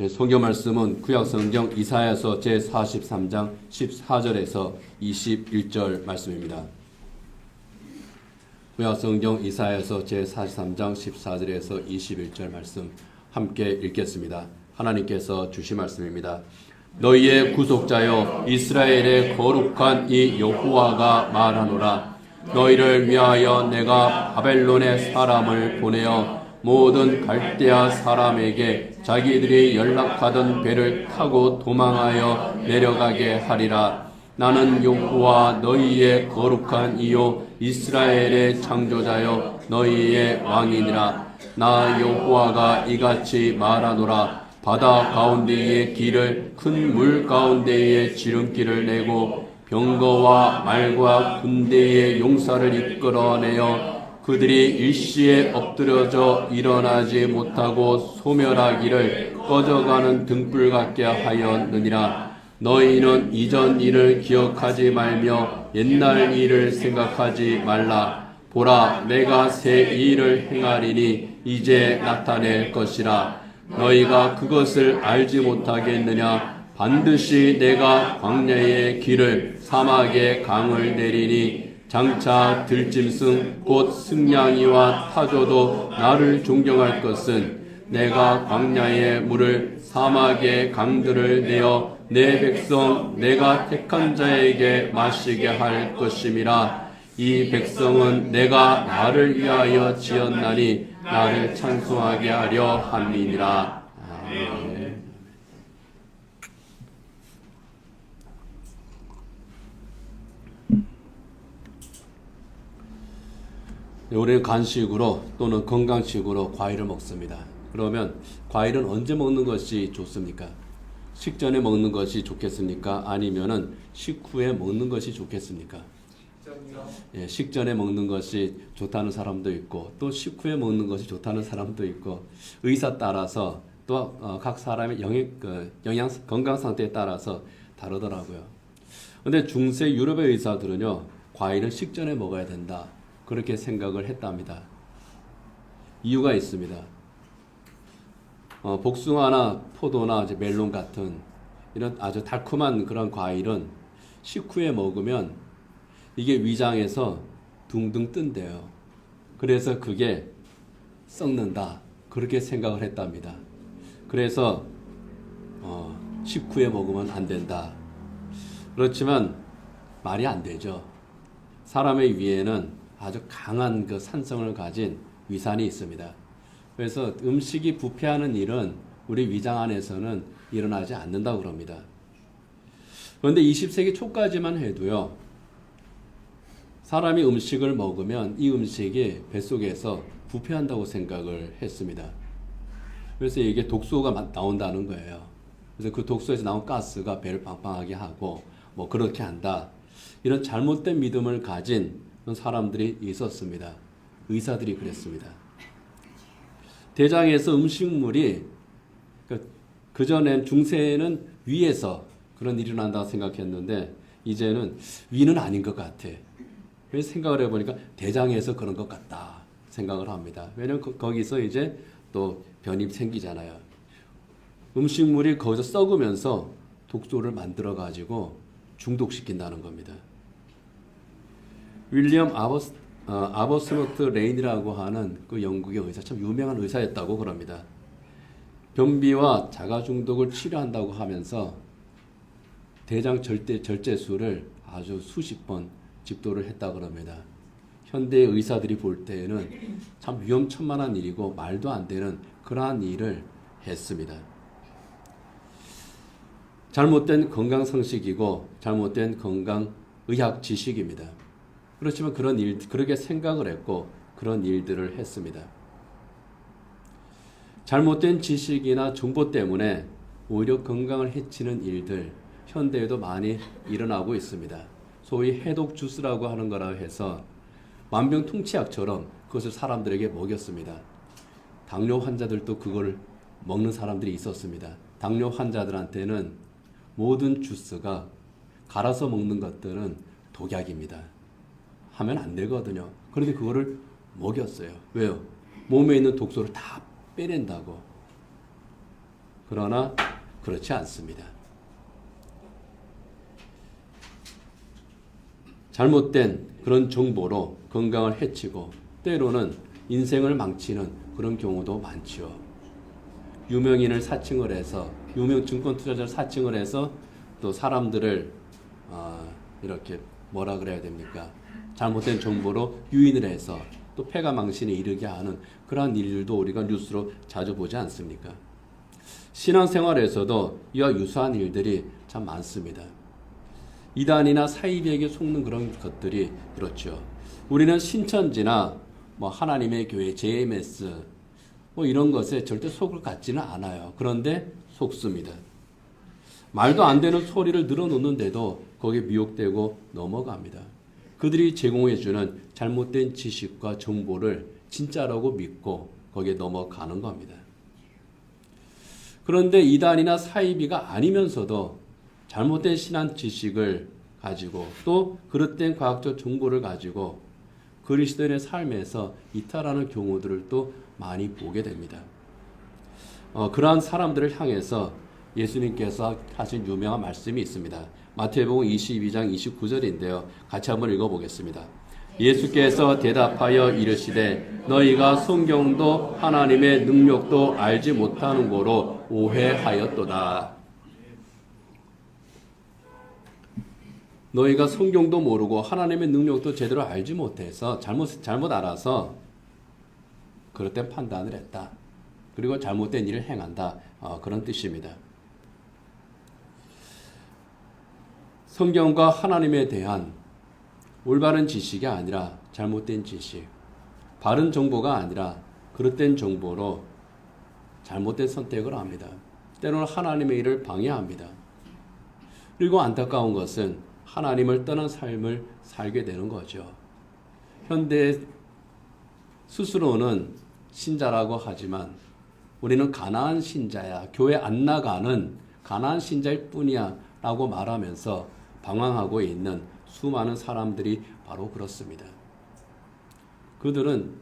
성경 말씀은 구약 성경 이사야서 제43장 14절에서 21절 말씀입니다. 구약 성경 이사야서 제43장 14절에서 21절 말씀 함께 읽겠습니다. 하나님께서 주신 말씀입니다. 너희의 구속자여 이스라엘의 거룩한 이 여호와가 말하노라. 너희를 위하여 내가 바벨론의 사람을 보내어 모든 갈대아 사람에게 자기들이 연락하던 배를 타고 도망하여 내려가게 하리라. 나는 여호와 너희의 거룩한 이요 이스라엘의 창조자여 너희의 왕이니라. 나 여호와가 이같이 말하노라. 바다 가운데의 길을 큰 물 가운데의 지름길을 내고 병거와 말과 군대의 용사를 이끌어내어 그들이 일시에 엎드려져 일어나지 못하고 소멸하기를 꺼져가는 등불 같게 하였느니라. 너희는 이전 일을 기억하지 말며 옛날 일을 생각하지 말라. 보라, 내가 새 일을 행하리니 이제 나타낼 것이라. 너희가 그것을 알지 못하겠느냐? 반드시 내가 광야의 길을 사막의 강을 내리니 장차 들짐승 곧 승냥이와 타조도 나를 존경할 것은 내가 광야의 물을 사막의 강들을 내어 내 백성 내가 택한 자에게 마시게 할 것임이라. 이 백성은 내가 나를 위하여 지었나니 나를 찬송하게 하려 함이니라. 아멘. 우리는 간식으로 또는 건강식으로 과일을 먹습니다. 그러면 과일은 언제 먹는 것이 좋습니까? 식전에 먹는 것이 좋겠습니까? 아니면은 식후에 먹는 것이 좋겠습니까? 예, 식전에 먹는 것이 좋다는 사람도 있고 또 식후에 먹는 것이 좋다는 사람도 있고 의사 따라서 또 각 사람의 영양 건강 상태에 따라서 다르더라고요. 근데 중세 유럽의 의사들은요, 과일은 식전에 먹어야 된다, 그렇게 생각을 했답니다. 이유가 있습니다. 복숭아나 포도나 이제 멜론 같은 이런 아주 달콤한 그런 과일은 식후에 먹으면 이게 위장에서 둥둥 뜬대요. 그래서 그게 썩는다, 그렇게 생각을 했답니다. 그래서 식후에 먹으면 안 된다. 그렇지만 말이 안 되죠. 사람의 위에는 아주 강한 그 산성을 가진 위산이 있습니다. 그래서 음식이 부패하는 일은 우리 위장 안에서는 일어나지 않는다고 그럽니다. 그런데 20세기 초까지만 해도요, 사람이 음식을 먹으면 이 음식이 뱃속에서 부패한다고 생각을 했습니다. 그래서 이게 독소가 나온다는 거예요. 그래서 그 독소에서 나온 가스가 배를 빵빵하게 하고 뭐 그렇게 한다, 이런 잘못된 믿음을 가진 사람들이 있었습니다. 의사들이 그랬습니다. 대장에서 음식물이 그전엔 중세에는 위에서 그런 일이 일어난다고 생각했는데 이제는 위는 아닌 것 같아. 그래서 생각을 해보니까 대장에서 그런 것 같다 생각을 합니다. 왜냐면 거기서 이제 또 변이 생기잖아요. 음식물이 거기서 썩으면서 독소를 만들어 가지고 중독시킨다는 겁니다. 윌리엄 아버스노트 레인이라고 하는 그 영국의 의사, 참 유명한 의사였다고 그럽니다. 변비와 자가 중독을 치료한다고 하면서 대장 절제술을 아주 수십 번 집도를 했다고 그럽니다. 현대의 의사들이 볼 때에는 참 위험천만한 일이고 말도 안 되는 그러한 일을 했습니다. 잘못된 건강 상식이고 잘못된 건강 의학 지식입니다. 그렇지만 그렇게 생각을 했고 그런 일들을 했습니다. 잘못된 지식이나 정보 때문에 오히려 건강을 해치는 일들, 현대에도 많이 일어나고 있습니다. 소위 해독 주스라고 하는 거라고 해서 만병통치약처럼 그것을 사람들에게 먹였습니다. 당뇨 환자들도 그걸 먹는 사람들이 있었습니다. 당뇨 환자들한테는 모든 주스가 갈아서 먹는 것들은 독약입니다. 하면 안 되거든요. 그런데 그거를 먹였어요. 왜요? 몸에 있는 독소를 다 빼낸다고. 그러나 그렇지 않습니다. 잘못된 그런 정보로 건강을 해치고 때로는 인생을 망치는 그런 경우도 많지요. 유명인을 사칭을 해서 유명 증권 투자자를 사칭을 해서 또 사람들을 이렇게 뭐라 그래야 됩니까? 잘못된 정보로 유인을 해서 또 패가망신에 이르게 하는 그러한 일들도 우리가 뉴스로 자주 보지 않습니까? 신앙생활에서도 이와 유사한 일들이 참 많습니다. 이단이나 사이비에게 속는 그런 것들이 그렇죠. 우리는 신천지나 하나님의 교회, JMS 이런 것에 절대 속을 갖지는 않아요. 그런데 속습니다. 말도 안 되는 소리를 늘어놓는데도 거기에 미혹되고 넘어갑니다. 그들이 제공해주는 잘못된 지식과 정보를 진짜라고 믿고 거기에 넘어가는 겁니다. 그런데 이단이나 사이비가 아니면서도 잘못된 신앙 지식을 가지고 또 그릇된 과학적 정보를 가지고 그리스도인의 삶에서 이탈하는 경우들을 또 많이 보게 됩니다. 그러한 사람들을 향해서 예수님께서 하신 유명한 말씀이 있습니다. 마태복음 22장 29절인데요. 같이 한번 읽어보겠습니다. 예수께서 대답하여 이르시되 너희가 성경도 하나님의 능력도 알지 못하는 거로 오해하였도다. 너희가 성경도 모르고 하나님의 능력도 제대로 알지 못해서 잘못 알아서 그릇된 판단을 했다. 그리고 잘못된 일을 행한다. 그런 뜻입니다. 성경과 하나님에 대한 올바른 지식이 아니라 잘못된 지식, 바른 정보가 아니라 그릇된 정보로 잘못된 선택을 합니다. 때로는 하나님의 일을 방해합니다. 그리고 안타까운 것은 하나님을 떠난 삶을 살게 되는 거죠. 현대 스스로는 신자라고 하지만 우리는 가난한 신자야, 교회 안 나가는 가난한 신자일 뿐이야 라고 말하면서 방황하고 있는 수많은 사람들이 바로 그렇습니다. 그들은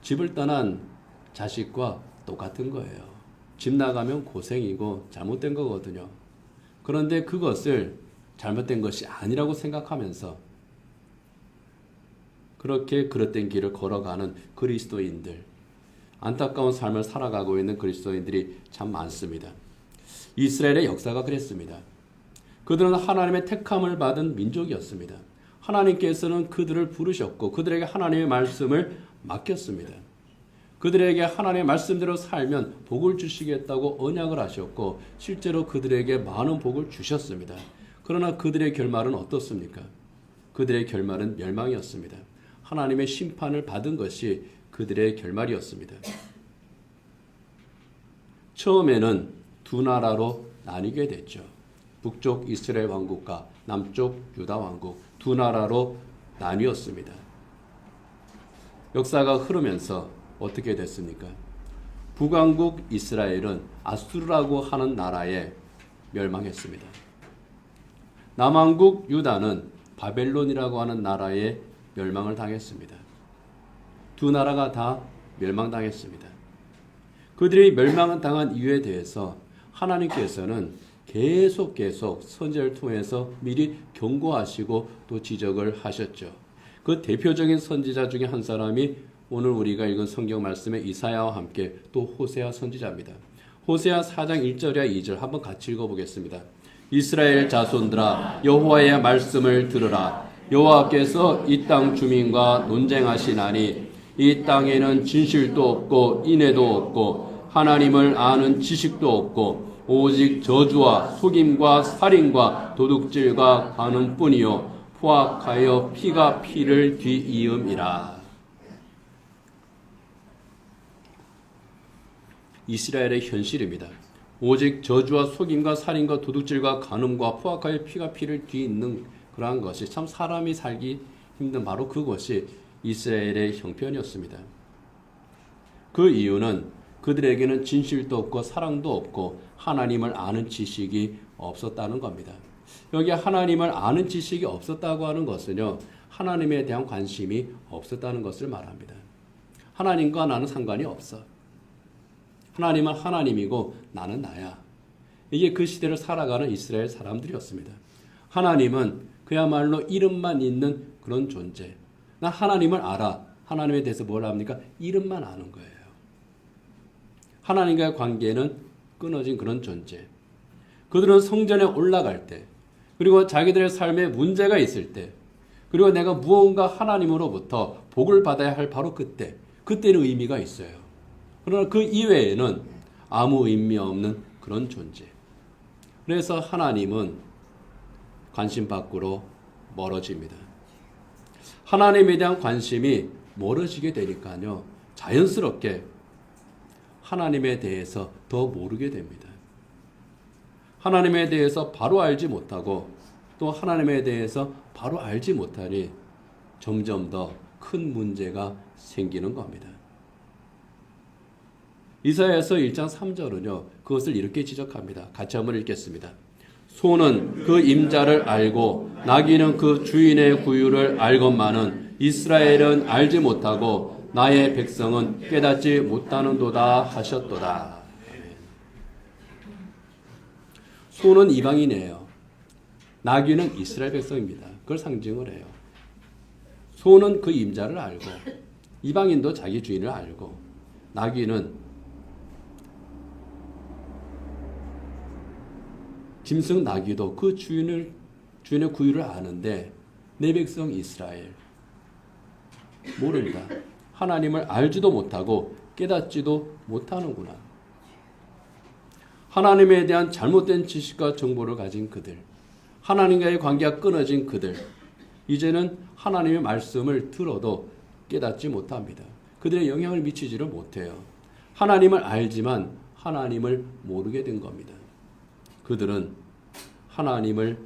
집을 떠난 자식과 똑같은 거예요. 집 나가면 고생이고 잘못된 거거든요. 그런데 그것을 잘못된 것이 아니라고 생각하면서 그렇게 그릇된 길을 걸어가는 그리스도인들, 안타까운 삶을 살아가고 있는 그리스도인들이 참 많습니다. 이스라엘의 역사가 그랬습니다. 그들은 하나님의 택함을 받은 민족이었습니다. 하나님께서는 그들을 부르셨고 그들에게 하나님의 말씀을 맡겼습니다. 그들에게 하나님의 말씀대로 살면 복을 주시겠다고 언약을 하셨고 실제로 그들에게 많은 복을 주셨습니다. 그러나 그들의 결말은 어떻습니까? 그들의 결말은 멸망이었습니다. 하나님의 심판을 받은 것이 그들의 결말이었습니다. 처음에는 두 나라로 나뉘게 됐죠. 북쪽 이스라엘 왕국과 남쪽 유다 왕국 두 나라로 나뉘었습니다. 역사가 흐르면서 어떻게 됐습니까? 북왕국 이스라엘은 아수르라고 하는 나라에 멸망했습니다. 남왕국 유다는 바벨론이라고 하는 나라에 멸망을 당했습니다. 두 나라가 다 멸망당했습니다. 그들이 멸망을 당한 이유에 대해서 하나님께서는 계속 선지자를 통해서 미리 경고하시고 또 지적을 하셨죠. 그 대표적인 선지자 중에 한 사람이 오늘 우리가 읽은 성경 말씀의 이사야와 함께 또 호세아 선지자입니다. 호세아 4장 1절이야 2절 한번 같이 읽어보겠습니다. 이스라엘 자손들아 여호와의 말씀을 들으라. 여호와께서 이 땅 주민과 논쟁하시나니 이 땅에는 진실도 없고 인애도 없고 하나님을 아는 지식도 없고 오직 저주와 속임과 살인과 도둑질과 간음뿐이요 포악하여 피가 피를 뒤이음이라. 이스라엘의 현실입니다. 오직 저주와 속임과 살인과 도둑질과 간음과 포악하여 피가 피를 뒤잇는 그러한 것이 참 사람이 살기 힘든 바로 그것이 이스라엘의 형편이었습니다. 그 이유는 그들에게는 진실도 없고 사랑도 없고 하나님을 아는 지식이 없었다는 겁니다. 여기 하나님을 아는 지식이 없었다고 하는 것은요, 하나님에 대한 관심이 없었다는 것을 말합니다. 하나님과 나는 상관이 없어. 하나님은 하나님이고 나는 나야. 이게 그 시대를 살아가는 이스라엘 사람들이었습니다. 하나님은 그야말로 이름만 있는 그런 존재. 나 하나님을 알아. 하나님에 대해서 뭘 압니까? 이름만 아는 거예요. 하나님과의 관계는 끊어진 그런 존재. 그들은 성전에 올라갈 때, 그리고 자기들의 삶에 문제가 있을 때, 그리고 내가 무언가 하나님으로부터 복을 받아야 할 바로 그때는 의미가 있어요. 그러나 그 이외에는 아무 의미 없는 그런 존재. 그래서 하나님은 관심 밖으로 멀어집니다. 하나님에 대한 관심이 멀어지게 되니까요, 자연스럽게 하나님에 대해서 더 모르게 됩니다. 하나님에 대해서 바로 알지 못하고 또 하나님에 대해서 바로 알지 못하니 점점 더 큰 문제가 생기는 겁니다. 이사야서 1장 3절은요, 그것을 이렇게 지적합니다. 같이 한번 읽겠습니다. 소는 그 임자를 알고 나귀는 그 주인의 구유를 알건만은 이스라엘은 알지 못하고 나의 백성은 깨닫지 못하는도다 하셨도다. 소는 이방인이에요. 나귀는 이스라엘 백성입니다. 그걸 상징을 해요. 소는 그 임자를 알고, 이방인도 자기 주인을 알고, 나귀는 짐승 나귀도 그 주인의 구유를 아는데 내 백성 이스라엘 모른다. 하나님을 알지도 못하고 깨닫지도 못하는구나. 하나님에 대한 잘못된 지식과 정보를 가진 그들, 하나님과의 관계가 끊어진 그들, 이제는 하나님의 말씀을 들어도 깨닫지 못합니다. 그들의 영향을 미치지를 못해요. 하나님을 알지만 하나님을 모르게 된 겁니다. 그들은 하나님을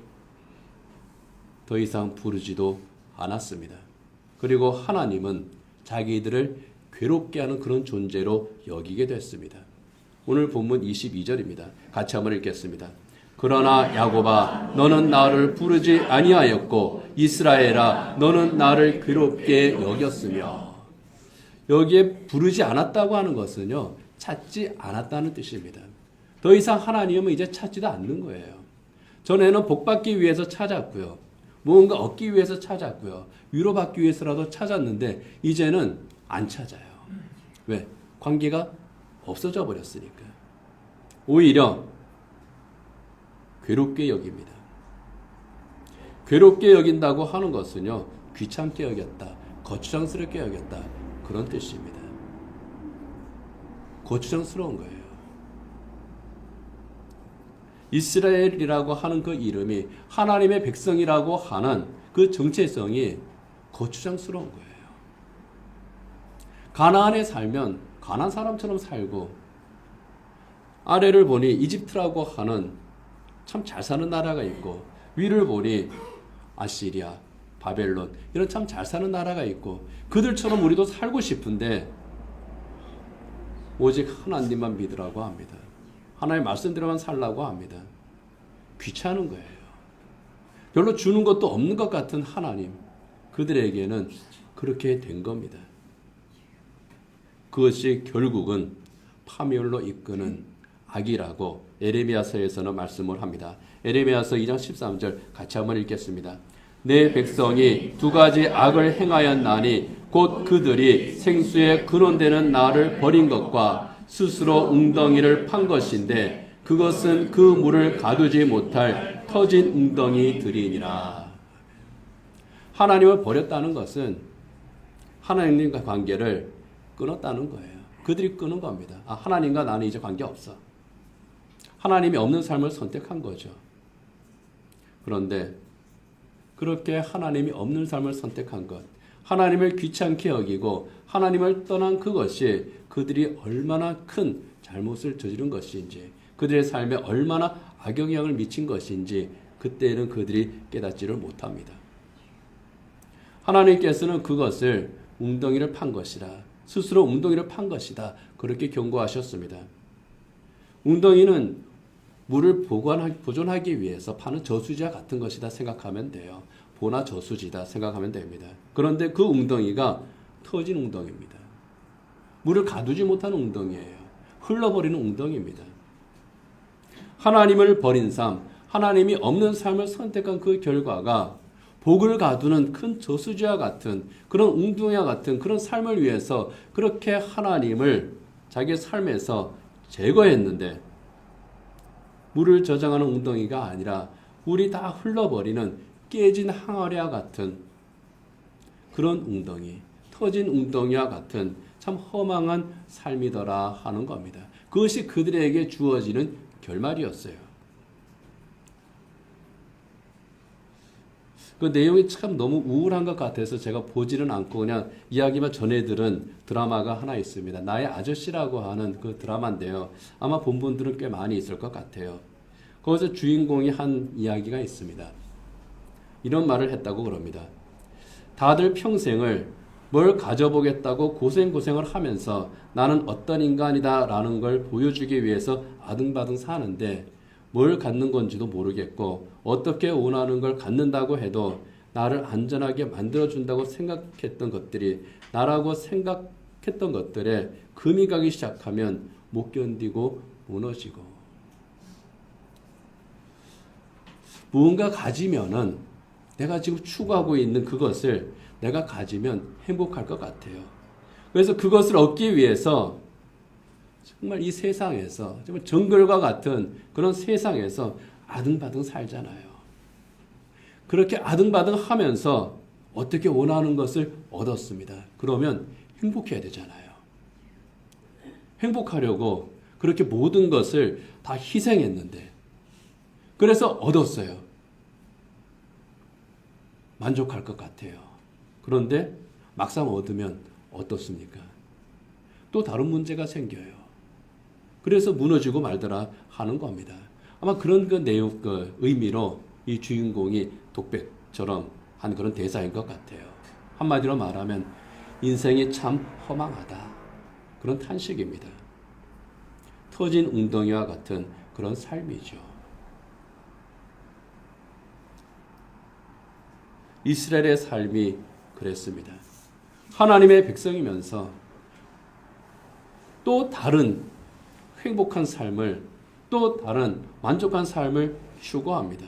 더 이상 부르지도 않았습니다. 그리고 하나님은 자기들을 괴롭게 하는 그런 존재로 여기게 됐습니다. 오늘 본문 22절입니다. 같이 한번 읽겠습니다. 그러나 야곱아 너는 나를 부르지 아니하였고 이스라엘아 너는 나를 괴롭게 여겼으며, 여기에 부르지 않았다고 하는 것은요, 찾지 않았다는 뜻입니다. 더 이상 하나님은 이제 찾지도 않는 거예요. 전에는 복받기 위해서 찾았고요, 무언가 얻기 위해서 찾았고요, 위로받기 위해서라도 찾았는데 이제는 안 찾아요. 왜? 관계가 없어져 버렸으니까. 오히려 괴롭게 여깁니다. 괴롭게 여긴다고 하는 것은요, 귀찮게 여겼다, 거추장스럽게 여겼다, 그런 뜻입니다. 거추장스러운 거예요. 이스라엘이라고 하는 그 이름이 하나님의 백성이라고 하는 그 정체성이 거추장스러운 거예요. 가나안에 살면 가나안 사람처럼 살고, 아래를 보니 이집트라고 하는 참 잘 사는 나라가 있고, 위를 보니 아시리아, 바벨론, 이런 참 잘 사는 나라가 있고, 그들처럼 우리도 살고 싶은데 오직 하나님만 믿으라고 합니다. 하나님의 말씀대로만 살라고 합니다. 귀찮은 거예요. 별로 주는 것도 없는 것 같은 하나님, 그들에게는 그렇게 된 겁니다. 그것이 결국은 파멸로 이끄는 악이라고 에레미야서에서는 말씀을 합니다. 에레미야서 2장 13절 같이 한번 읽겠습니다. 내 백성이 두 가지 악을 행하였나니 곧 그들이 생수의 근원되는 나를 버린 것과 스스로 웅덩이를 판 것인데 그것은 그 물을 가두지 못할 터진 웅덩이들이니라. 하나님을 버렸다는 것은 하나님과 관계를 끊었다는 거예요. 그들이 끊은 겁니다. 하나님과 나는 이제 관계 없어. 하나님이 없는 삶을 선택한 거죠. 그런데 그렇게 하나님이 없는 삶을 선택한 것, 하나님을 귀찮게 여기고 하나님을 떠난 그것이 그들이 얼마나 큰 잘못을 저지른 것인지, 그들의 삶에 얼마나 악영향을 미친 것인지 그때는 그들이 깨닫지를 못합니다. 하나님께서는 그것을 웅덩이를 판 것이다, 스스로 웅덩이를 판 것이다, 그렇게 경고하셨습니다. 웅덩이는 물을 보존하기 위해서 파는 저수지와 같은 것이다 생각하면 돼요. 보나 저수지다 생각하면 됩니다. 그런데 그 웅덩이가 터진 웅덩이입니다. 물을 가두지 못하는 웅덩이에요. 흘러버리는 웅덩이입니다. 하나님을 버린 삶, 하나님이 없는 삶을 선택한 그 결과가 복을 가두는 큰 저수지와 같은 그런 웅덩이와 같은 그런 삶을 위해서 그렇게 하나님을 자기의 삶에서 제거했는데 물을 저장하는 웅덩이가 아니라 물이 다 흘러버리는 깨진 항아리와 같은 그런 웅덩이, 터진 웅덩이와 같은 참 허망한 삶이더라 하는 겁니다. 그것이 그들에게 주어지는 결말이었어요. 그 내용이 참 너무 우울한 것 같아서 제가 보지는 않고 그냥 이야기만 전해들은 드라마가 하나 있습니다. 나의 아저씨라고 하는 그 드라마인데요. 아마 본 분들은 꽤 많이 있을 것 같아요. 거기서 주인공이 한 이야기가 있습니다. 이런 말을 했다고 그럽니다. 다들 평생을 뭘 가져보겠다고 고생을 하면서 나는 어떤 인간이다 라는 걸 보여주기 위해서 아등바등 사는데 뭘 갖는 건지도 모르겠고 어떻게 원하는 걸 갖는다고 해도 나를 안전하게 만들어준다고 생각했던 것들이 나라고 생각했던 것들에 금이 가기 시작하면 못 견디고 무너지고 무언가 가지면은 내가 지금 추구하고 있는 그것을 내가 가지면 행복할 것 같아요. 그래서 그것을 얻기 위해서 정말 이 세상에서 정말 정글과 같은 그런 세상에서 아등바등 살잖아요. 그렇게 아등바등 하면서 어떻게 원하는 것을 얻었습니다. 그러면 행복해야 되잖아요. 행복하려고 그렇게 모든 것을 다 희생했는데 그래서 얻었어요. 만족할 것 같아요. 그런데 막상 얻으면 어떻습니까? 또 다른 문제가 생겨요. 그래서 무너지고 말더라 하는 겁니다. 아마 그런 그 내용, 그 의미로 이 주인공이 독백처럼 한 그런 대사인 것 같아요. 한마디로 말하면 인생이 참 허망하다. 그런 탄식입니다. 터진 웅덩이와 같은 그런 삶이죠. 이스라엘의 삶이 그랬습니다. 하나님의 백성이면서 또 다른 행복한 삶을, 또 다른 만족한 삶을 추구합니다.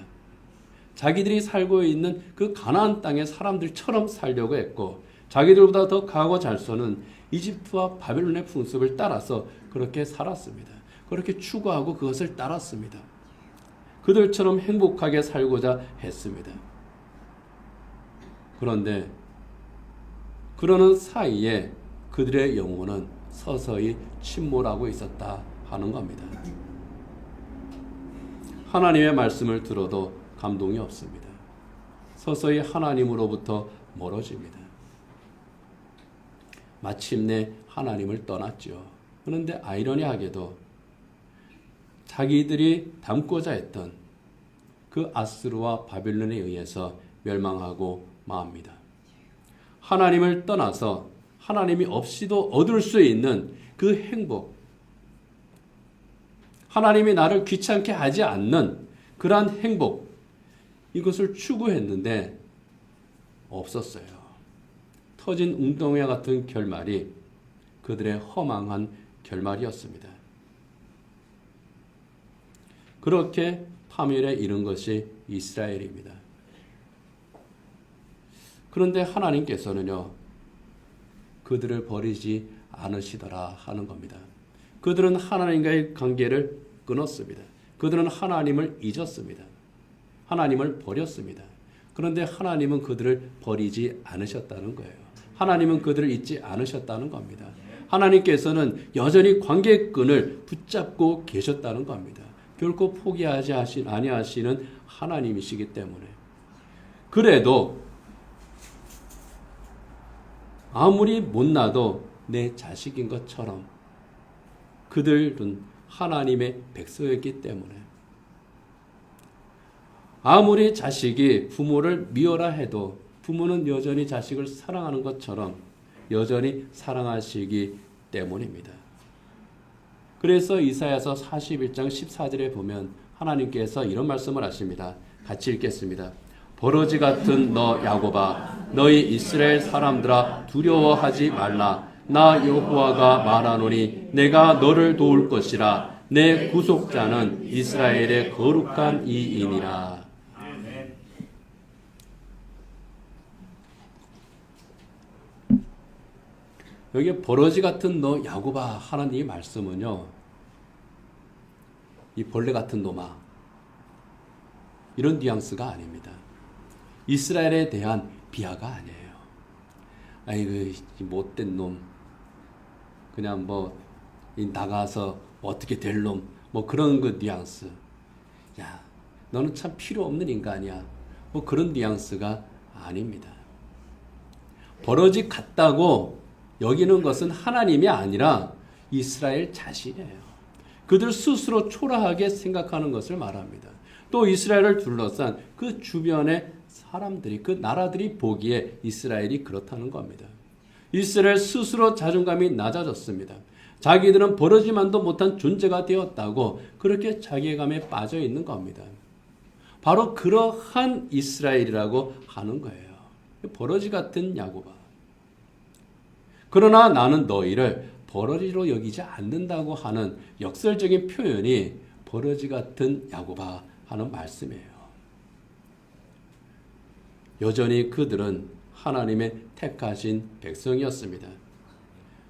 자기들이 살고 있는 그 가나안 땅의 사람들처럼 살려고 했고 자기들보다 더 강하고 잘 쏘는 이집트와 바벨론의 풍습을 따라서 그렇게 살았습니다. 그렇게 추구하고 그것을 따랐습니다. 그들처럼 행복하게 살고자 했습니다. 그런데 그러는 사이에 그들의 영혼은 서서히 침몰하고 있었다 하는 겁니다. 하나님의 말씀을 들어도 감동이 없습니다. 서서히 하나님으로부터 멀어집니다. 마침내 하나님을 떠났죠. 그런데 아이러니하게도 자기들이 담고자 했던 그 아스루와 바벨론에 의해서 멸망하고 맙니다. 하나님을 떠나서 하나님이 없이도 얻을 수 있는 그 행복, 하나님이 나를 귀찮게 하지 않는 그러한 행복, 이것을 추구했는데 없었어요. 터진 웅덩이와 같은 결말이 그들의 허망한 결말이었습니다. 그렇게 파멸에 이른 것이 이스라엘입니다. 그런데 하나님께서는요, 그들을 버리지 않으시더라 하는 겁니다. 그들은 하나님과의 관계를 끊었습니다. 그들은 하나님을 잊었습니다. 하나님을 버렸습니다. 그런데 하나님은 그들을 버리지 않으셨다는 거예요. 하나님은 그들을 잊지 않으셨다는 겁니다. 하나님께서는 여전히 관계끈을 붙잡고 계셨다는 겁니다. 결코 포기하지 아니하시는 하나님이시기 때문에. 그래도 아무리 못나도 내 자식인 것처럼 그들은 하나님의 백성이었기 때문에 아무리 자식이 부모를 미워라 해도 부모는 여전히 자식을 사랑하는 것처럼 여전히 사랑하시기 때문입니다. 그래서 이사야서 41장 14절에 보면 하나님께서 이런 말씀을 하십니다. 같이 읽겠습니다. 버러지 같은 너 야곱아, 너희 이스라엘 사람들아 두려워하지 말라. 나 여호와가 말하노니 내가 너를 도울 것이라. 내 구속자는 이스라엘의 거룩한 이이니라. 여기 버러지 같은 너 야곱아 하는 이 말씀은요, 이 벌레 같은 놈아, 이런 뉘앙스가 아닙니다. 이스라엘에 대한 비하가 아니에요. 아이고 이 못된 놈, 그냥 뭐 나가서 어떻게 될 놈, 뭐 그런 그 뉘앙스. 야, 너는 참 필요 없는 인간이야. 뭐 그런 뉘앙스가 아닙니다. 버러지 같다고 여기는 것은 하나님이 아니라 이스라엘 자신이에요. 그들 스스로 초라하게 생각하는 것을 말합니다. 또 이스라엘을 둘러싼 그 주변의 사람들이, 그 나라들이 보기에 이스라엘이 그렇다는 겁니다. 이스라엘 스스로 자존감이 낮아졌습니다. 자기들은 버러지만도 못한 존재가 되었다고 그렇게 자괴감에 빠져 있는 겁니다. 바로 그러한 이스라엘이라고 하는 거예요. 버러지 같은 야곱아. 그러나 나는 너희를 버러지로 여기지 않는다고 하는 역설적인 표현이 버러지 같은 야곱아 하는 말씀이에요. 여전히 그들은 하나님의 택하신 백성이었습니다.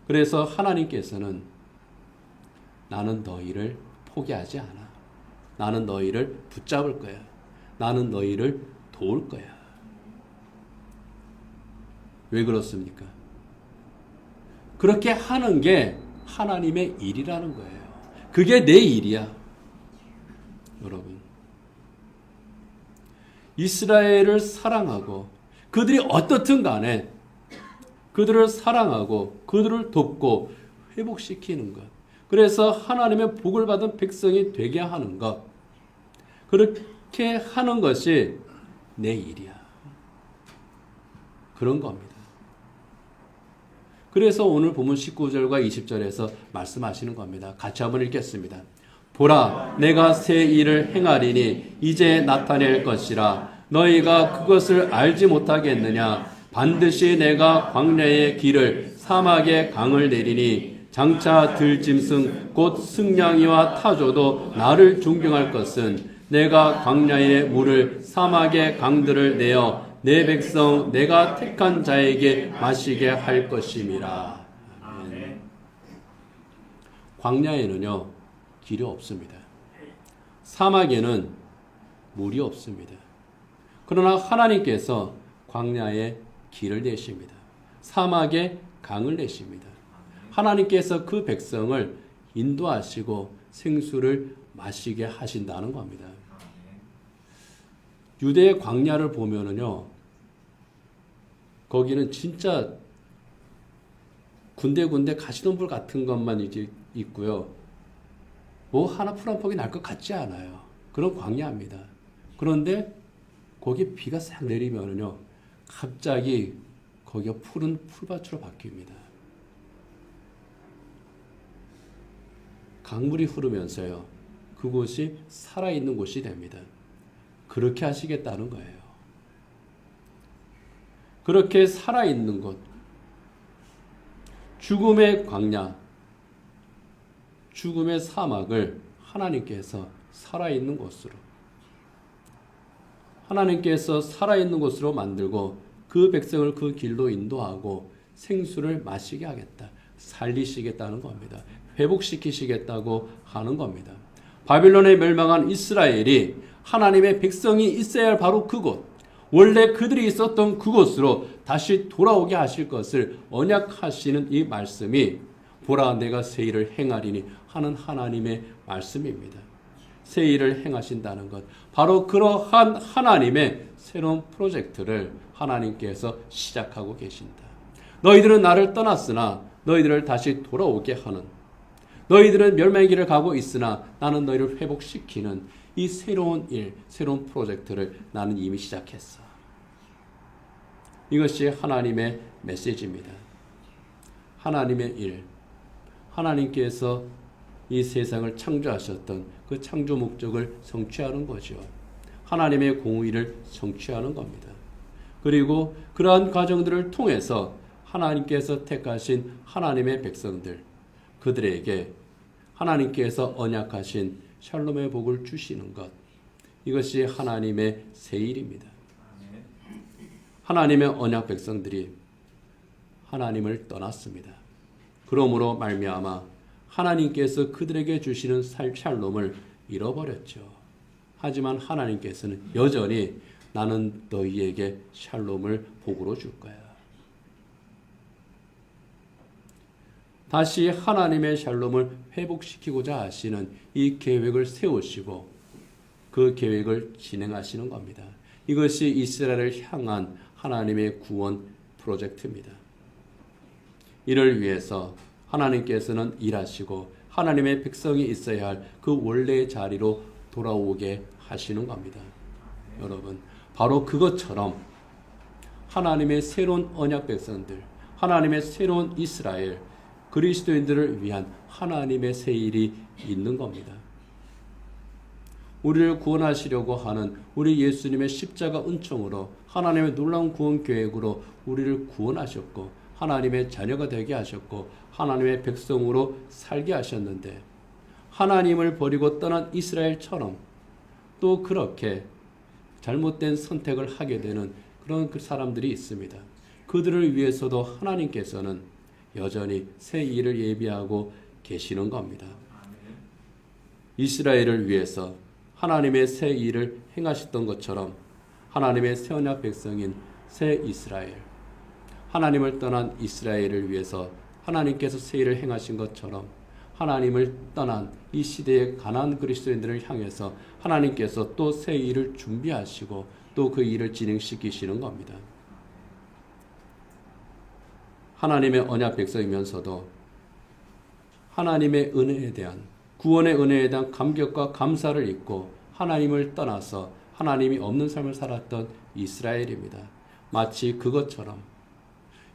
그래서 하나님께서는 나는 너희를 포기하지 않아. 나는 너희를 붙잡을 거야. 나는 너희를 도울 거야. 왜 그렇습니까? 그렇게 하는 게 하나님의 일이라는 거예요. 그게 내 일이야. 여러분, 이스라엘을 사랑하고 그들이 어떻든 간에 그들을 사랑하고 그들을 돕고 회복시키는 것, 그래서 하나님의 복을 받은 백성이 되게 하는 것, 그렇게 하는 것이 내 일이야. 그런 겁니다. 그래서 오늘 본문 19절과 20절에서 말씀하시는 겁니다. 같이 한번 읽겠습니다. 보라, 내가 새 일을 행하리니 이제 나타낼 것이라. 너희가 그것을 알지 못하겠느냐? 반드시 내가 광야의 길을 사막의 강을 내리니 장차 들짐승 곧 승냥이와 타조도 나를 존경할 것은 내가 광야의 물을 사막의 강들을 내어 내 백성 내가 택한 자에게 마시게 할 것임이라. 아멘. 광야에는요 길이 없습니다. 사막에는 물이 없습니다. 그러나 하나님께서 광야에 길을 내십니다. 사막에 강을 내십니다. 하나님께서 그 백성을 인도하시고 생수를 마시게 하신다는 겁니다. 유대의 광야를 보면은요, 거기는 진짜 군데군데 가시덤불 같은 것만 이제 있고요. 뭐 하나 풀 한 폭이 날 것 같지 않아요. 그런 광야입니다. 그런데 거기 비가 싹 내리면은요, 갑자기 거기가 푸른 풀밭으로 바뀝니다. 강물이 흐르면서요, 그곳이 살아있는 곳이 됩니다. 그렇게 하시겠다는 거예요. 그렇게 살아있는 곳, 죽음의 광야, 죽음의 사막을 하나님께서 살아있는 곳으로, 하나님께서 살아있는 곳으로 만들고 그 백성을 그 길로 인도하고 생수를 마시게 하겠다. 살리시겠다는 겁니다. 회복시키시겠다고 하는 겁니다. 바빌론에 멸망한 이스라엘이 하나님의 백성이 있어야 할 바로 그곳, 원래 그들이 있었던 그곳으로 다시 돌아오게 하실 것을 언약하시는 이 말씀이 보라 내가 새 일을 행하리니 하는 하나님의 말씀입니다. 새 일을 행하신다는 것, 바로 그러한 하나님의 새로운 프로젝트를 하나님께서 시작하고 계신다. 너희들은 나를 떠났으나 너희들을 다시 돌아오게 하는, 너희들은 멸망의 길을 가고 있으나 나는 너희를 회복시키는 이 새로운 일, 새로운 프로젝트를 나는 이미 시작했어. 이것이 하나님의 메시지입니다. 하나님의 일, 하나님께서 이 세상을 창조하셨던 그 창조 목적을 성취하는 거죠. 하나님의 공의를 성취하는 겁니다. 그리고 그러한 과정들을 통해서 하나님께서 택하신 하나님의 백성들, 그들에게 하나님께서 언약하신 샬롬의 복을 주시는 것, 이것이 하나님의 새 일입니다. 하나님의 언약 백성들이 하나님을 떠났습니다. 그러므로 말미암아 하나님께서 그들에게 주시는 샬롬을 잃어버렸죠. 하지만 하나님께서는 여전히 나는 너희에게 샬롬을 복으로 줄 거야. 다시 하나님의 샬롬을 회복시키고자 하시는 이 계획을 세우시고 그 계획을 진행하시는 겁니다. 이것이 이스라엘을 향한 하나님의 구원 프로젝트입니다. 이를 위해서 하나님께서는 일하시고 하나님의 백성이 있어야 할 그 원래의 자리로 돌아오게 하시는 겁니다. 여러분, 바로 그것처럼 하나님의 새로운 언약 백성들, 하나님의 새로운 이스라엘, 그리스도인들을 위한 하나님의 새 일이 있는 겁니다. 우리를 구원하시려고 하는 우리 예수님의 십자가 은총으로 하나님의 놀라운 구원 계획으로 우리를 구원하셨고 하나님의 자녀가 되게 하셨고 하나님의 백성으로 살게 하셨는데, 하나님을 버리고 떠난 이스라엘처럼 또 그렇게 잘못된 선택을 하게 되는 그런 그 사람들이 있습니다. 그들을 위해서도 하나님께서는 여전히 새 일을 예비하고 계시는 겁니다. 이스라엘을 위해서 하나님의 새 일을 행하셨던 것처럼 하나님의 새 언약 백성인 새 이스라엘, 하나님을 떠난 이스라엘을 위해서 하나님께서 새 일을 행하신 것처럼 하나님을 떠난 이 시대의 가난한 그리스도인들을 향해서 하나님께서 또 새 일을 준비하시고 또 그 일을 진행시키시는 겁니다. 하나님의 언약 백성이면서도 하나님의 은혜에 대한, 구원의 은혜에 대한 감격과 감사를 잊고 하나님을 떠나서 하나님이 없는 삶을 살았던 이스라엘입니다. 마치 그것처럼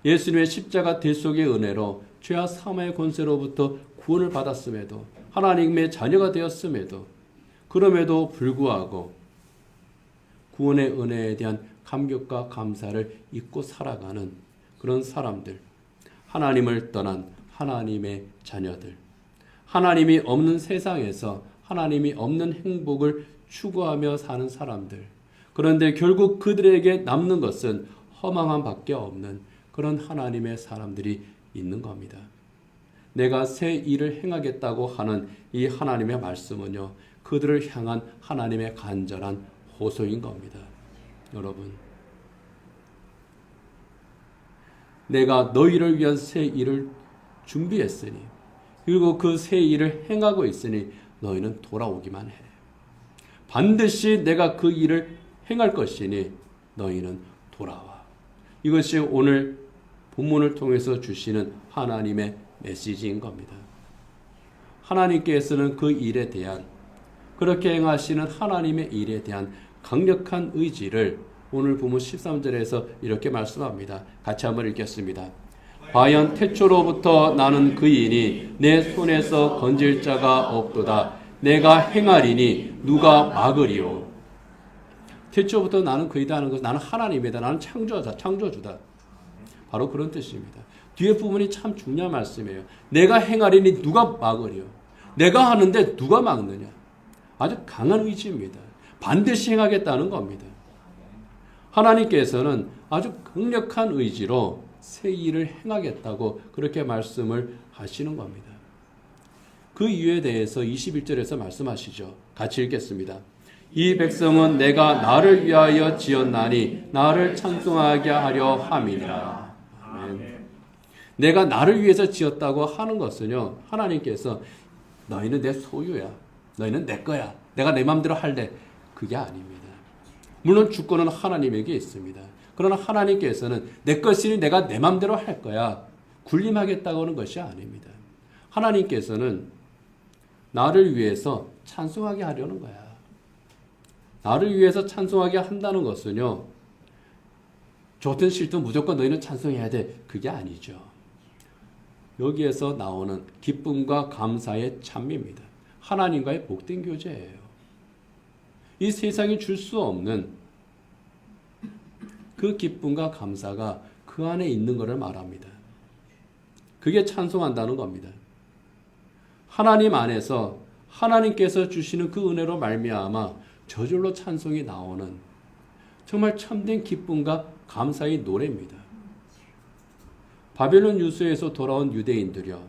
예수님의 십자가 대속의 은혜로 죄와 사망의 권세로부터 구원을 받았음에도, 하나님의 자녀가 되었음에도, 그럼에도 불구하고 구원의 은혜에 대한 감격과 감사를 잊고 살아가는 그런 사람들, 하나님을 떠난 하나님의 자녀들, 하나님이 없는 세상에서 하나님이 없는 행복을 추구하며 사는 사람들, 그런데 결국 그들에게 남는 것은 허망함 밖에 없는 그런 하나님의 사람들이 있는 겁니다. 내가 새 일을 행하겠다고 하는 이 하나님의 말씀은요, 그들을 향한 하나님의 간절한 호소인 겁니다. 여러분, 내가 너희를 위한 새 일을 준비했으니, 그리고 그 새 일을 행하고 있으니 너희는 돌아오기만 해. 반드시 내가 그 일을 행할 것이니 너희는 돌아와. 이것이 오늘 본문을 통해서 주시는 하나님의 메시지인 겁니다. 하나님께서는 그 일에 대한, 그렇게 행하시는 하나님의 일에 대한 강력한 의지를 오늘 본문 13절에서 이렇게 말씀합니다. 같이 한번 읽겠습니다. 과연 태초로부터 나는 그이니 내 손에서 건질 자가 없도다. 내가 행하리니 누가 막으리요. 태초부터 나는 그이다 하는 것은 나는 하나님이다. 나는 창조자, 창조주다. 바로 그런 뜻입니다. 뒤에 부분이 참 중요한 말씀이에요. 내가 행하리니 누가 막으리요. 내가 하는데 누가 막느냐. 아주 강한 의지입니다. 반드시 행하겠다는 겁니다. 하나님께서는 아주 강력한 의지로 새 일을 행하겠다고 그렇게 말씀을 하시는 겁니다. 그 이유에 대해서 21절에서 말씀하시죠. 같이 읽겠습니다. 이 백성은 내가 나를 위하여 지었나니 나를 찬송하게 하려 함이니라. 아멘. 내가 나를 위해서 지었다고 하는 것은요, 하나님께서 너희는 내 소유야, 너희는 내 거야, 내가 내 마음대로 할래, 그게 아닙니다. 물론 주권은 하나님에게 있습니다. 그러나 하나님께서는 내 것이니 내가 내 마음대로 할 거야, 군림하겠다고 하는 것이 아닙니다. 하나님께서는 나를 위해서 찬송하게 하려는 거야. 나를 위해서 찬송하게 한다는 것은요, 좋든 싫든 무조건 너희는 찬송해야 돼, 그게 아니죠. 여기에서 나오는 기쁨과 감사의 찬미입니다. 하나님과의 복된 교제예요. 이 세상이 줄 수 없는 그 기쁨과 감사가 그 안에 있는 것을 말합니다. 그게 찬송한다는 겁니다. 하나님 안에서 하나님께서 주시는 그 은혜로 말미암아 저절로 찬송이 나오는 정말 참된 기쁨과 감사의 노래입니다. 바벨론 유수에서 돌아온 유대인들이요.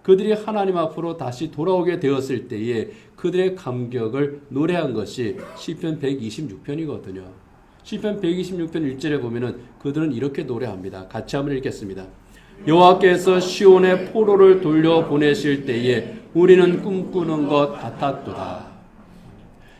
그들이 하나님 앞으로 다시 돌아오게 되었을 때에 그들의 감격을 노래한 것이 시편 126편이거든요. 시편 126편 1절에 보면은 그들은 이렇게 노래합니다. 같이 한번 읽겠습니다. 여호와께서 시온의 포로를 돌려보내실 때에 우리는 꿈꾸는 것 같았도다.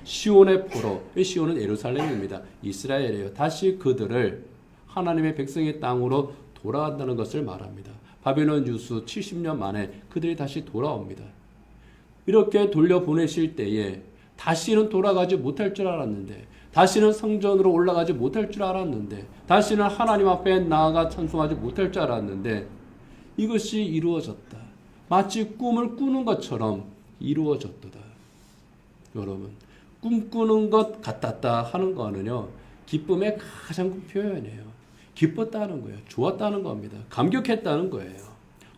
시온의 포로, 시온은 예루살렘입니다. 이스라엘이에요. 다시 그들을 하나님의 백성의 땅으로 돌아간다는 것을 말합니다. 바벨론 유수 70년 만에 그들이 다시 돌아옵니다. 이렇게 돌려보내실 때에 다시는 돌아가지 못할 줄 알았는데, 다시는 성전으로 올라가지 못할 줄 알았는데, 다시는 하나님 앞에 나아가 찬송하지 못할 줄 알았는데 이것이 이루어졌다. 마치 꿈을 꾸는 것처럼 이루어졌도다. 여러분, 꿈꾸는 것 같았다 하는 거는요, 기쁨의 가장 큰 표현이에요. 기뻤다는 거예요. 좋았다는 겁니다. 감격했다는 거예요.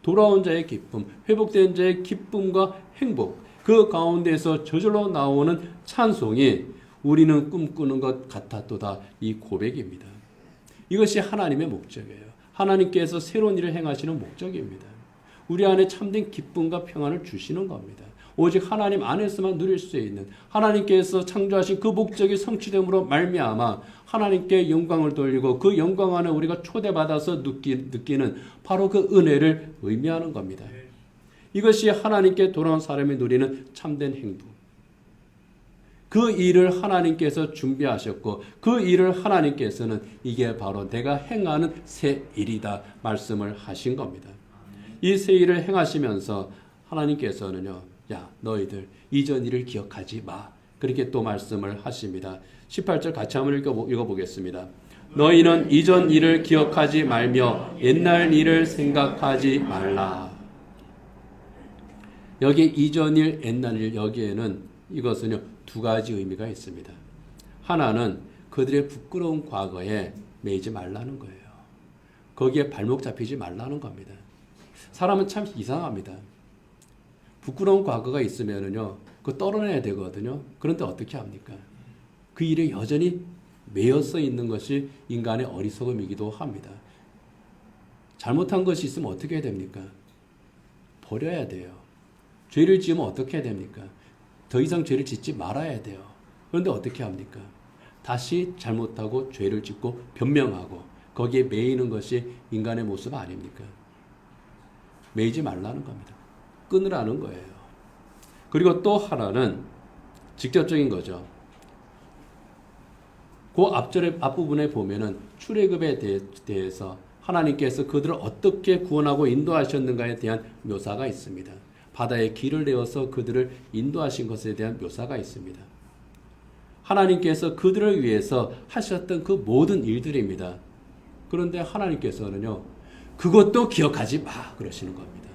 돌아온 자의 기쁨, 회복된 자의 기쁨과 행복, 그 가운데서 저절로 나오는 찬송이 우리는 꿈꾸는 것 같았도다, 이 고백입니다. 이것이 하나님의 목적이에요. 하나님께서 새로운 일을 행하시는 목적입니다. 우리 안에 참된 기쁨과 평안을 주시는 겁니다. 오직 하나님 안에서만 누릴 수 있는, 하나님께서 창조하신 그 목적이 성취됨으로 말미암아 하나님께 영광을 돌리고 그 영광 안에 우리가 초대받아서 느끼는 바로 그 은혜를 의미하는 겁니다. 이것이 하나님께 돌아온 사람이 누리는 참된 행복. 그 일을 하나님께서 준비하셨고 그 일을 하나님께서는 이게 바로 내가 행하는 새 일이다 말씀을 하신 겁니다. 이 새 일을 행하시면서 하나님께서는요, 야, 너희들 이전 일을 기억하지 마. 그렇게 또 말씀을 하십니다. 18절 같이 한번 읽어보겠습니다. 너희는 이전 일을 기억하지 말며 옛날 일을 생각하지 말라. 여기 이전 일, 옛날 일, 여기에는 이것은요, 두 가지 의미가 있습니다. 하나는 그들의 부끄러운 과거에 매이지 말라는 거예요. 거기에 발목 잡히지 말라는 겁니다. 사람은 참 이상합니다. 부끄러운 과거가 있으면은요, 그거 떨어내야 되거든요. 그런데 어떻게 합니까? 그 일에 여전히 매여서 있는 것이 인간의 어리석음이기도 합니다. 잘못한 것이 있으면 어떻게 해야 됩니까? 버려야 돼요. 죄를 지으면 어떻게 해야 됩니까? 더 이상 죄를 짓지 말아야 돼요. 그런데 어떻게 합니까? 다시 잘못하고 죄를 짓고 변명하고 거기에 매이는 것이 인간의 모습 아닙니까? 매이지 말라는 겁니다. 끊으라는 거예요. 그리고 또 하나는 직접적인 거죠. 그 앞부분에 보면은 출애굽에 대해서 하나님께서 그들을 어떻게 구원하고 인도하셨는가에 대한 묘사가 있습니다. 바다에 길을 내어서 그들을 인도하신 것에 대한 묘사가 있습니다. 하나님께서 그들을 위해서 하셨던 그 모든 일들입니다. 그런데 하나님께서는요, 그것도 기억하지 마 그러시는 겁니다.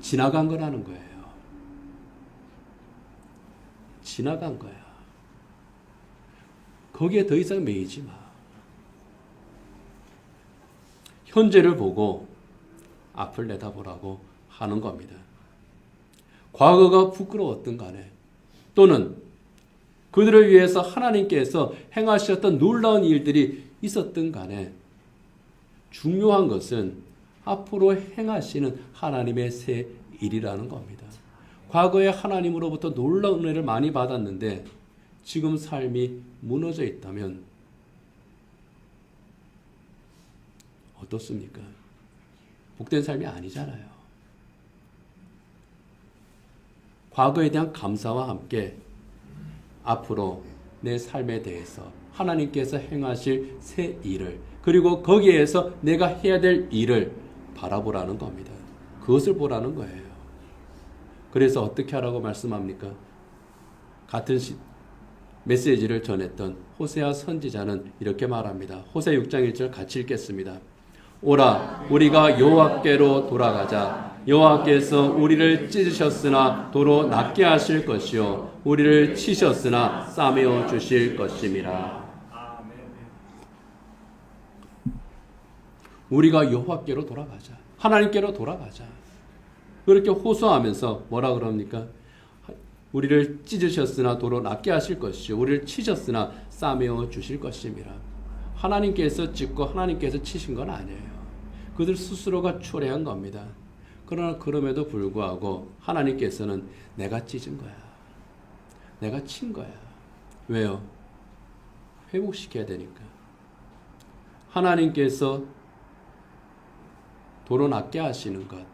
지나간 거라는 거예요. 지나간 거야. 거기에 더 이상 매이지 마. 현재를 보고 앞을 내다보라고 하는 겁니다. 과거가 부끄러웠던 간에 또는 그들을 위해서 하나님께서 행하셨던 놀라운 일들이 있었던 간에 중요한 것은 앞으로 행하시는 하나님의 새 일이라는 겁니다. 과거에 하나님으로부터 놀라운 은혜를 많이 받았는데 지금 삶이 무너져 있다면 어떻습니까? 복된 삶이 아니잖아요. 과거에 대한 감사와 함께 앞으로 내 삶에 대해서 하나님께서 행하실 새 일을, 그리고 거기에서 내가 해야 될 일을 바라보라는 겁니다. 그것을 보라는 거예요. 그래서 어떻게 하라고 말씀합니까? 같은 메시지를 전했던 호세아 선지자는 이렇게 말합니다. 호세 6장 1절 같이 읽겠습니다. 오라, 우리가 여호와께로 돌아가자. 여호와께서 우리를 찢으셨으나 도로 낫게 하실 것이요 우리를 치셨으나 싸매어 주실 것임이라. 우리가 여호와께로 돌아가자. 하나님께로 돌아가자. 그렇게 호소하면서 뭐라 그럽니까? 우리를 찢으셨으나 도로 낫게 하실 것이요 우리를 치셨으나 싸매어 주실 것임이라. 하나님께서 찢고 하나님께서 치신 건 아니에요. 그들 스스로가 초래한 겁니다. 그러나 그럼에도 불구하고 하나님께서는 내가 찢은 거야. 내가 친 거야. 왜요? 회복시켜야 되니까. 하나님께서 도로 낫게 하시는 것,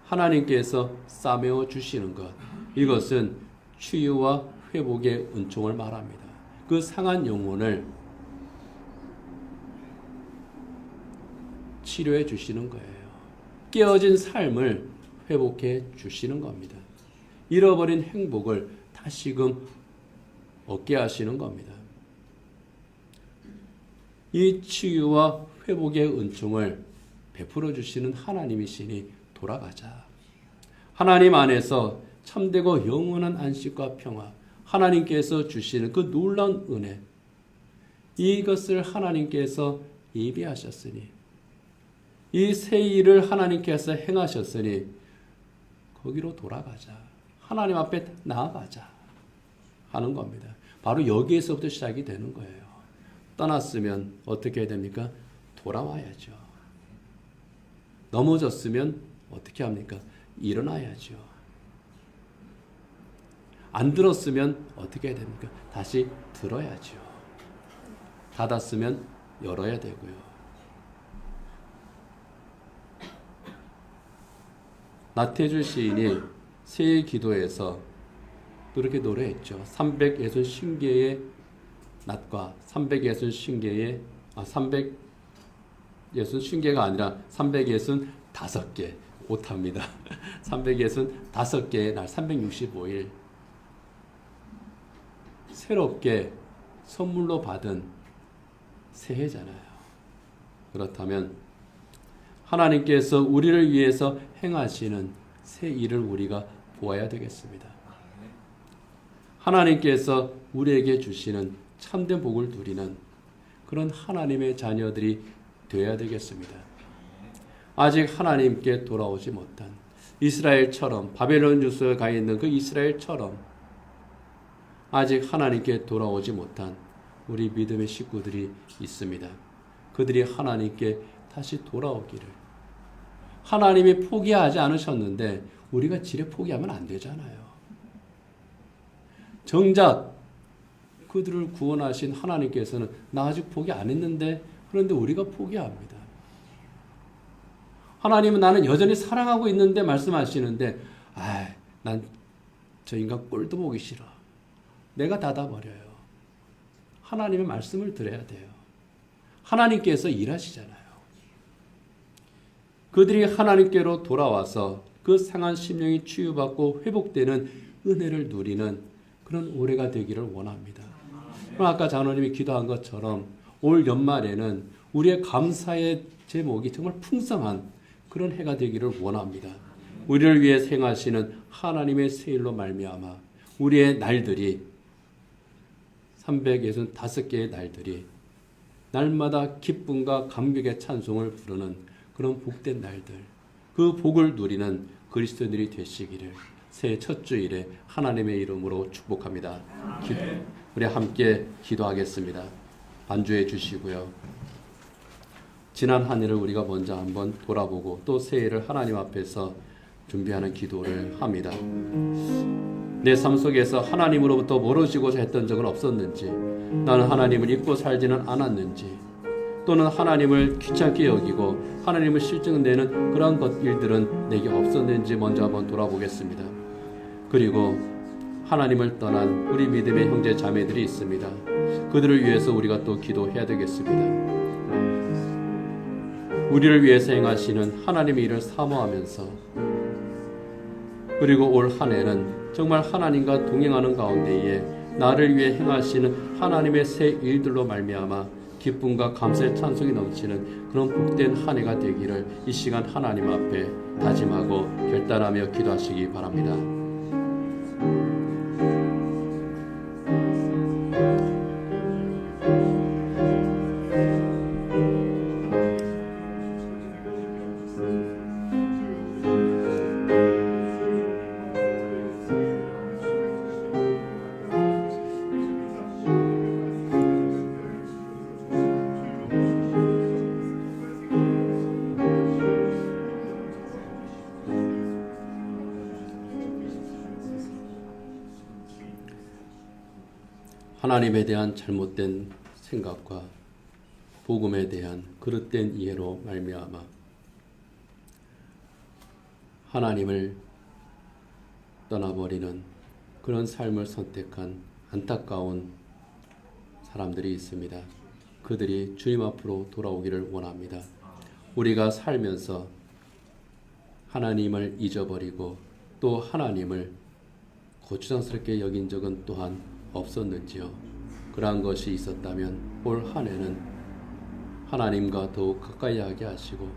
하나님께서 싸매어 주시는 것, 이것은 치유와 회복의 은총을 말합니다. 그 상한 영혼을 치료해 주시는 거예요. 깨어진 삶을 회복해 주시는 겁니다. 잃어버린 행복을 다시금 얻게 하시는 겁니다. 이 치유와 회복의 은총을 베풀어 주시는 하나님이시니 돌아가자. 하나님 안에서 참되고 영원한 안식과 평화, 하나님께서 주시는 그 놀라운 은혜, 이것을 하나님께서 예비하셨으니, 이 새 일을 하나님께서 행하셨으니 거기로 돌아가자. 하나님 앞에 나아가자 하는 겁니다. 바로 여기에서부터 시작이 되는 거예요. 떠났으면 어떻게 해야 됩니까? 돌아와야죠. 넘어졌으면 어떻게 합니까? 일어나야죠. 안 들었으면 어떻게 해야 됩니까? 다시 들어야죠. 닫았으면 열어야 되고요. 나태주 시인이 새해 기도에서 그렇게 노래했죠. 360신계의 낮과 360신계의 360신계가 아니라 365개 오타입니다. 365개의 날 365일 새롭게 선물로 받은 새해잖아요. 그렇다면 하나님께서 우리를 위해서 행하시는 새 일을 우리가 보아야 되겠습니다. 하나님께서 우리에게 주시는 참된 복을 누리는 그런 하나님의 자녀들이 되어야 되겠습니다. 아직 하나님께 돌아오지 못한 이스라엘처럼, 바벨론 유수에 가 있는 그 이스라엘처럼 아직 하나님께 돌아오지 못한 우리 믿음의 식구들이 있습니다. 그들이 하나님께 다시 돌아오기를. 하나님이 포기하지 않으셨는데 우리가 지레 포기하면 안 되잖아요. 정작 그들을 구원하신 하나님께서는 나 아직 포기 안 했는데, 그런데 우리가 포기합니다. 하나님은 나는 여전히 사랑하고 있는데 말씀하시는데, 난 저 인간 꼴도 보기 싫어. 내가 닫아버려요. 하나님의 말씀을 들어야 돼요. 하나님께서 일하시잖아요. 그들이 하나님께로 돌아와서 그 상한 심령이 치유받고 회복되는 은혜를 누리는 그런 올해가 되기를 원합니다. 그럼 아까 장로님이 기도한 것처럼 올 연말에는 우리의 감사의 제목이 정말 풍성한 그런 해가 되기를 원합니다. 우리를 위해 행하시는 하나님의 새 일로 말미암아 우리의 날들이 365개의 날들이 날마다 기쁨과 감격의 찬송을 부르는 그런 복된 날들, 그 복을 누리는 그리스도인들이 되시기를 새해 첫 주일에 하나님의 이름으로 축복합니다. 우리 함께 기도하겠습니다. 반주해 주시고요. 지난 한 해를 우리가 먼저 한번 돌아보고 또 새해를 하나님 앞에서 준비하는 기도를 합니다. 내 삶 속에서 하나님으로부터 멀어지고자 했던 적은 없었는지, 나는 하나님을 잊고 살지는 않았는지, 또는 하나님을 귀찮게 여기고 하나님을 실증내는 그러한 일들은 내게 없었는지 먼저 한번 돌아보겠습니다. 그리고 하나님을 떠난 우리 믿음의 형제 자매들이 있습니다. 그들을 위해서 우리가 또 기도해야 되겠습니다. 우리를 위해서 행하시는 하나님의 일을 사모하면서, 그리고 올 한 해는 정말 하나님과 동행하는 가운데에 나를 위해 행하시는 하나님의 새 일들로 말미암아 기쁨과 감사의 찬송이 넘치는 그런 복된 한 해가 되기를 이 시간 하나님 앞에 다짐하고 결단하며 기도하시기 바랍니다. 하나님에 대한 잘못된 생각과 복음에 대한 그릇된 이해로 말미암아 하나님을 떠나버리는 그런 삶을 선택한 안타까운 사람들이 있습니다. 그들이 주님 앞으로 돌아오기를 원합니다. 우리가 살면서 하나님을 잊어버리고 또 하나님을 고추장스럽게 여긴 적은 또한 없었는지요? 그러한 것이 있었다면 올 한 해는 하나님과 더욱 가까이 하게 하시고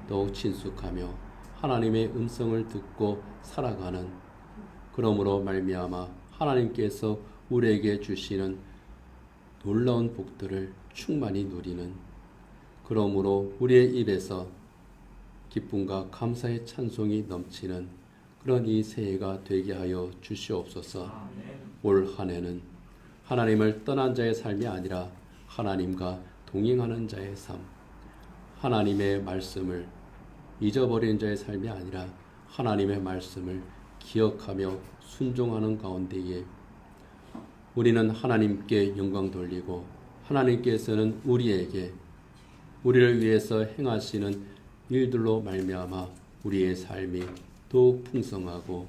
더욱 친숙하며 하나님의 음성을 듣고 살아가는, 그러므로 말미암아 하나님께서 우리에게 주시는 놀라운 복들을 충만히 누리는, 그러므로 우리의 입에서 기쁨과 감사의 찬송이 넘치는 그런 이 새해가 되게 하여 주시옵소서. 올 한 해는 하나님을 떠난 자의 삶이 아니라 하나님과 동행하는 자의 삶, 하나님의 말씀을 잊어버리는 자의 삶이 아니라 하나님의 말씀을 기억하며 순종하는 가운데에 우리는 하나님께 영광 돌리고 하나님께서는 우리를 위해서 행하시는 일들로 말미암아 우리의 삶이 더욱 풍성하고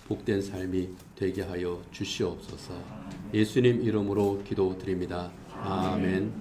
복된 삶이 되게 하여 주시옵소서. 예수님 이름으로 기도드립니다. 아멘.